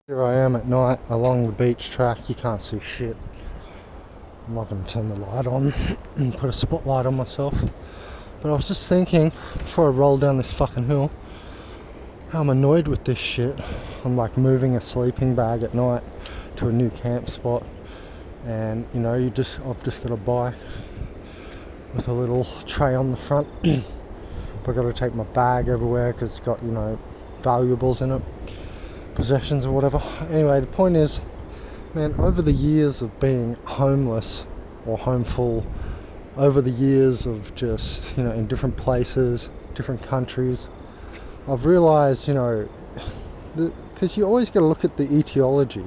Here I am at night along the beach track. You can't see shit. I'm not going to turn the light on and put a spotlight on myself. But I was just thinking, before I roll down this fucking hill, how I'm annoyed with this shit. I'm like moving a sleeping bag at night to a new camp spot. And you know, I've just got a bike with a little tray on the front. But I've got to take my bag everywhere because it's got, valuables in it. Possessions or whatever. Anyway, the point is, man, over the years of being homeless or homeful, over the years of just, in different places, different countries, I've realized, because you always got to look at the etiology,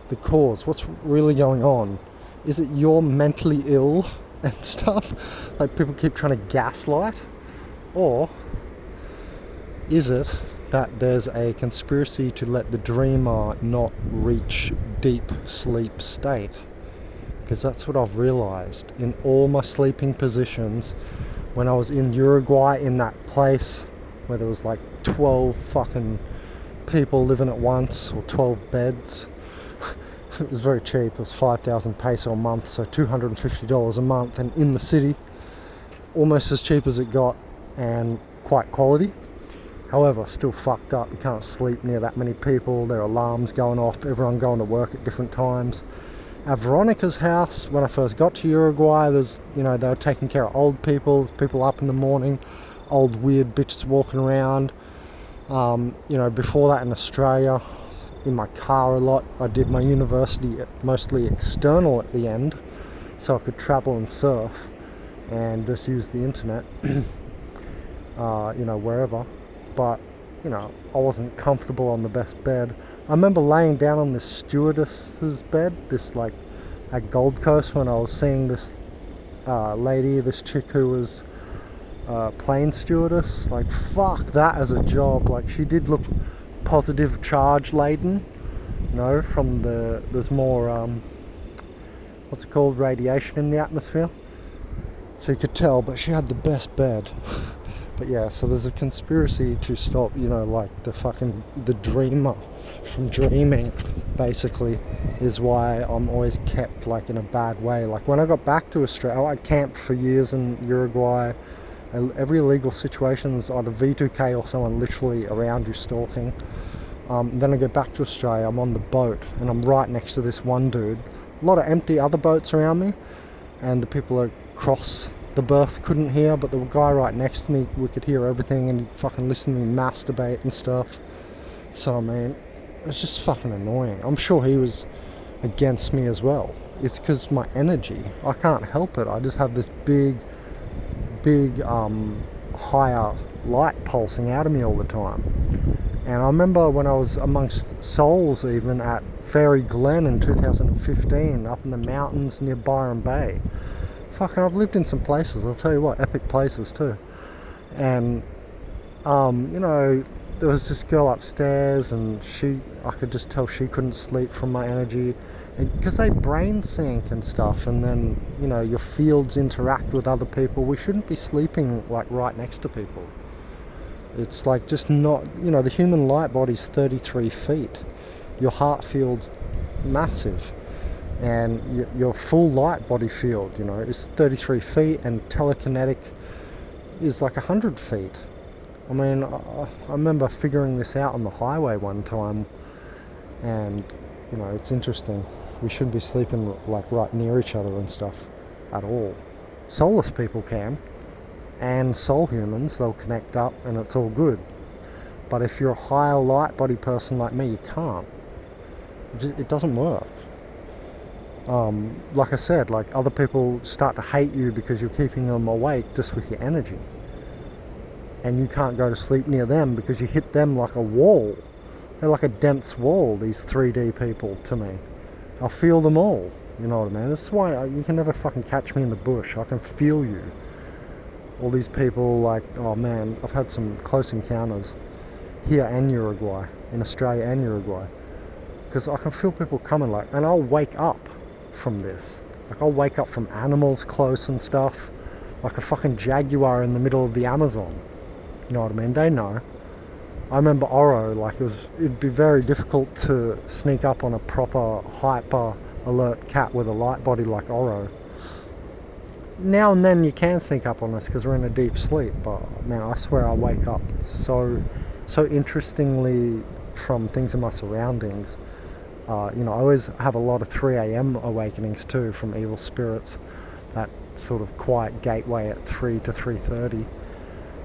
the cause, what's really going on. Is it you're mentally ill and stuff, like people keep trying to gaslight? Or is it that there's a conspiracy to let the dreamer not reach deep sleep state? Because that's what I've realized in all my sleeping positions. When I was in Uruguay, in that place where there was like 12 fucking people living at once, or 12 beds. It was very cheap. It was 5,000 peso a month, so $250 a month, and in the city, almost as cheap as it got, and quite quality. However, still fucked up. You can't sleep near that many people. There are alarms going off, everyone going to work at different times. At Veronica's house, when I first got to Uruguay, they were taking care of old people up in the morning, old weird bitches walking around. Before that in Australia, in my car a lot. I did my university mostly external at the end, so I could travel and surf and just use the internet, wherever. But, I wasn't comfortable on the best bed. I remember laying down on this stewardess's bed, at Gold Coast, when I was seeing this this chick who was plane stewardess. Like, fuck that as a job. Like, she did look positive charge laden, from there's more, radiation in the atmosphere. So you could tell, but she had the best bed. But yeah, so there's a conspiracy to stop, the dreamer from dreaming, basically, is why I'm always kept, in a bad way. Like, when I got back to Australia, I camped for years in Uruguay. Every illegal situation is either V2K or someone literally around you stalking. Then I get back to Australia, I'm on the boat, and I'm right next to this one dude. A lot of empty other boats around me, and the people across the berth couldn't hear, but the guy right next to me, we could hear everything, and he'd fucking listen to me masturbate and stuff. So, I mean, it's just fucking annoying. I'm sure he was against me as well. It's because my energy, I can't help it. I just have this big higher light pulsing out of me all the time. And I remember when I was amongst souls, even at Fairy Glen in 2015, up in the mountains near Byron Bay. Fucking, I've lived in some places, I'll tell you what, epic places too. And, there was this girl upstairs, and I could just tell she couldn't sleep from my energy. Because they brain sync and stuff, and then, your fields interact with other people. We shouldn't be sleeping, right next to people. It's just not, the human light body's 33 feet. Your heart field's massive. And your full light body field, is 33 feet, and telekinetic is 100 feet. I mean, I remember figuring this out on the highway one time, and, it's interesting. We shouldn't be sleeping, right near each other and stuff at all. Soulless people can, and soul humans, they'll connect up, and it's all good. But if you're a higher light body person like me, you can't. It doesn't work. Like I said, other people start to hate you because you're keeping them awake just with your energy. And you can't go to sleep near them because you hit them like a wall. They're like a dense wall, these 3D people, to me. I'll feel them all, you know what I mean? That's why you can never fucking catch me in the bush. I can feel you. All these people, oh man, I've had some close encounters here and Uruguay, in Australia and Uruguay. Because I can feel people coming, and I'll wake up from this. I'll wake up from animals close and stuff, like a fucking jaguar in the middle of the Amazon. You know what I mean? They know. I remember Oro, like it'd be very difficult to sneak up on a proper hyper alert cat with a light body like Oro. Now and then you can sneak up on us because we're in a deep sleep, but man, I swear I wake up so interestingly from things in my surroundings. I always have a lot of 3 a.m. awakenings too from evil spirits. That sort of quiet gateway at 3 to 3:30.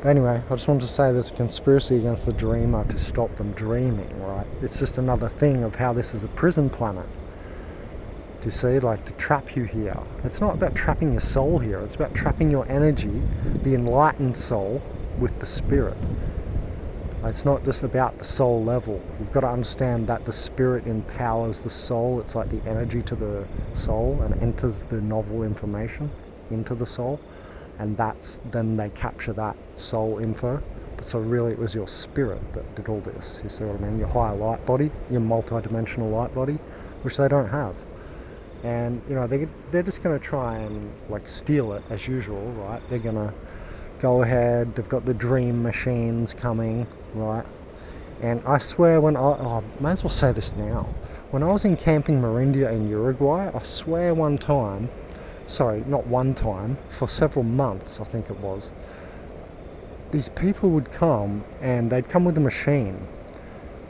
But anyway, I just wanted to say there's a conspiracy against the dreamer to stop them dreaming, right? It's just another thing of how this is a prison planet. Do you see? Like, to trap you here. It's not about trapping your soul here. It's about trapping your energy, the enlightened soul, with the spirit. It's not just about the soul level. You've got to understand that the spirit empowers the soul. It's like the energy to the soul and enters the novel information into the soul. And then they capture that soul info. But so really it was your spirit that did all this. You see what I mean? Your higher light body, your multi-dimensional light body, which they don't have. And they're just going to try and like steal it as usual, right? They're going to go ahead. They've got the dream machines coming, right? And I swear I may as well say this now. When I was in Camping Marindia in Uruguay, I swear not one time, for several months I think it was, these people would come and they'd come with a machine.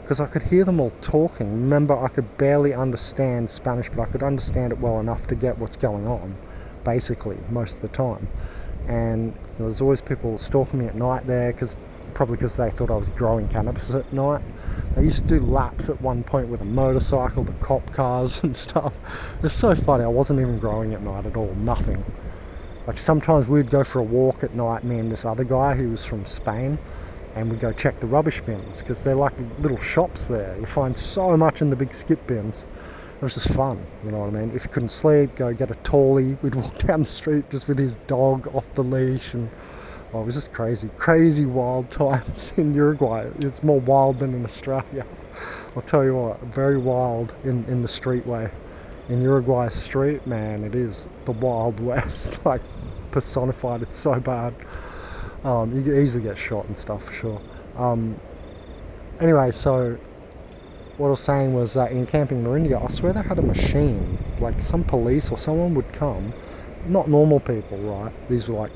Because I could hear them all talking. Remember, I could barely understand Spanish, but I could understand it well enough to get what's going on, basically, most of the time. And there's always people stalking me at night there, probably because they thought I was growing cannabis at night. They used to do laps at one point with a motorcycle, the cop cars and stuff. It's so funny. I wasn't even growing at night at all, nothing. Like sometimes we'd go for a walk at night, me and this other guy who was from Spain, and we go check the rubbish bins because they're like little shops there. You find so much in the big skip bins. It was just fun, you know what I mean? If you couldn't sleep, go get a tally. We'd walk down the street just with his dog off the leash, and it was just crazy wild times in Uruguay. It's more wild than in Australia. I'll tell you what, very wild in the streetway. In Uruguay street, man, it is the Wild West, like personified. It's so bad. You could easily get shot and stuff for sure. Anyway, so what I was saying was that in Camping Marindia, I swear they had a machine. Like some police or someone would come, not normal people, right? These were like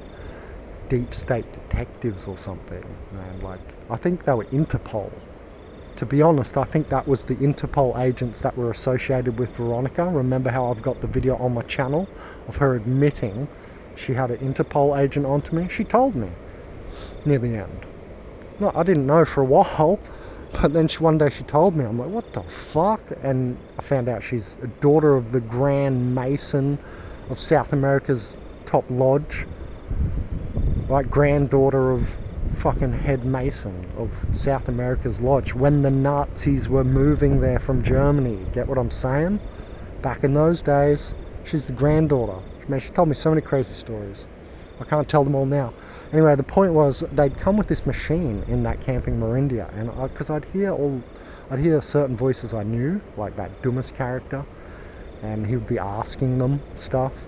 deep state detectives or something, man. Like I think they were Interpol. To be honest, I think that was the Interpol agents that were associated with Veronica. Remember how I've got the video on my channel of her admitting she had an Interpol agent onto me? She told me near the end. No, I didn't know for a while, but then one day she told me. I'm like, what the fuck? And I found out she's a daughter of the Grand Mason of South America's top lodge. Like granddaughter of fucking head mason of South America's lodge when the Nazis were moving there from Germany. Get what I'm saying? Back in those days, she's the granddaughter. Man, she told me so many crazy stories. I can't tell them all now. Anyway, the point was they'd come with this machine in that Camping Marindia, and because I'd hear certain voices I knew, like that Dumas character, and he would be asking them stuff,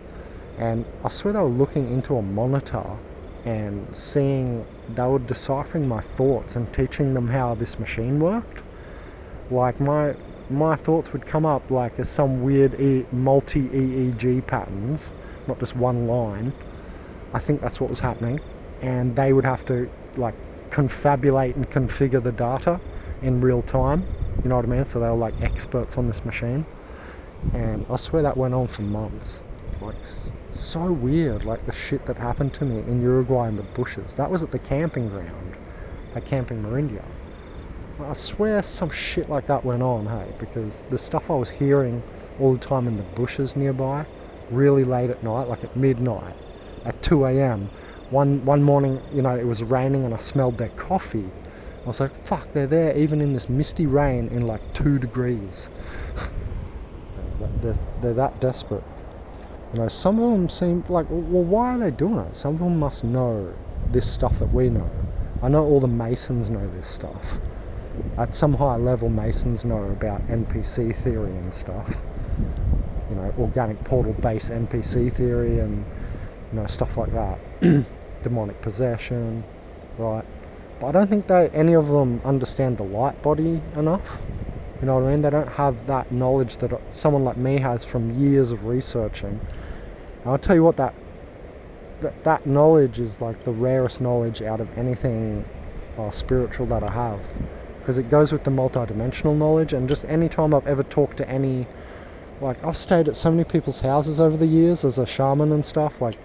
and I swear they were looking into a monitor and they were deciphering my thoughts and teaching them how this machine worked. Like my thoughts would come up like as some weird multi-EEG patterns, not just one line. I think that's what was happening, and they would have to like confabulate and configure the data in real time, you know what I mean? So they were like experts on this machine, and I swear that went on for months. Like so weird, like the shit that happened to me in Uruguay in the bushes. That was at the camping ground, that Camping Marindia. I swear some shit like that went on, hey, because the stuff I was hearing all the time in the bushes nearby, really late at night, like at midnight, at 2 a.m. One morning, it was raining and I smelled their coffee. I was like, fuck, they're there even in this misty rain in like 2 degrees. They're that desperate. Some of them seem like, well, why are they doing it? Some of them must know this stuff that we know. I know all the Masons know this stuff. At some high level, Masons know about NPC theory and stuff. Organic portal-based NPC theory and, stuff like that. Demonic possession, right? But I don't think any of them understand the light body enough. You know what I mean? They don't have that knowledge that someone like me has from years of researching. And I'll tell you what, that knowledge is like the rarest knowledge out of anything spiritual that I have, because it goes with the multi-dimensional knowledge. And just any time I've ever talked to any, like, I've stayed at so many people's houses over the years as a shaman and stuff, like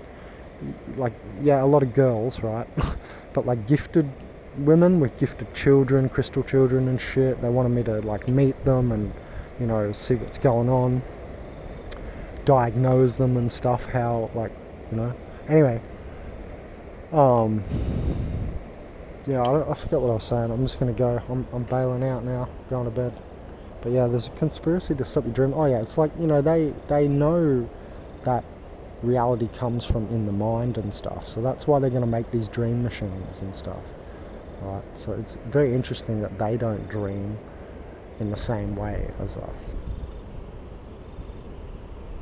yeah, a lot of girls, right? But like gifted women with gifted children, crystal children and shit. They wanted me to like meet them and, you know, see what's going on, diagnose them and stuff, how, like, you know. Anyway, yeah, I forget what I was saying. I'm just gonna go. I'm bailing out now, going to bed. But yeah, there's a conspiracy to stop you dreaming. Oh yeah, it's like, you know, they know that reality comes from in the mind and stuff. So that's why they're gonna make these dream machines and stuff, right? So it's very interesting that they don't dream in the same way as us.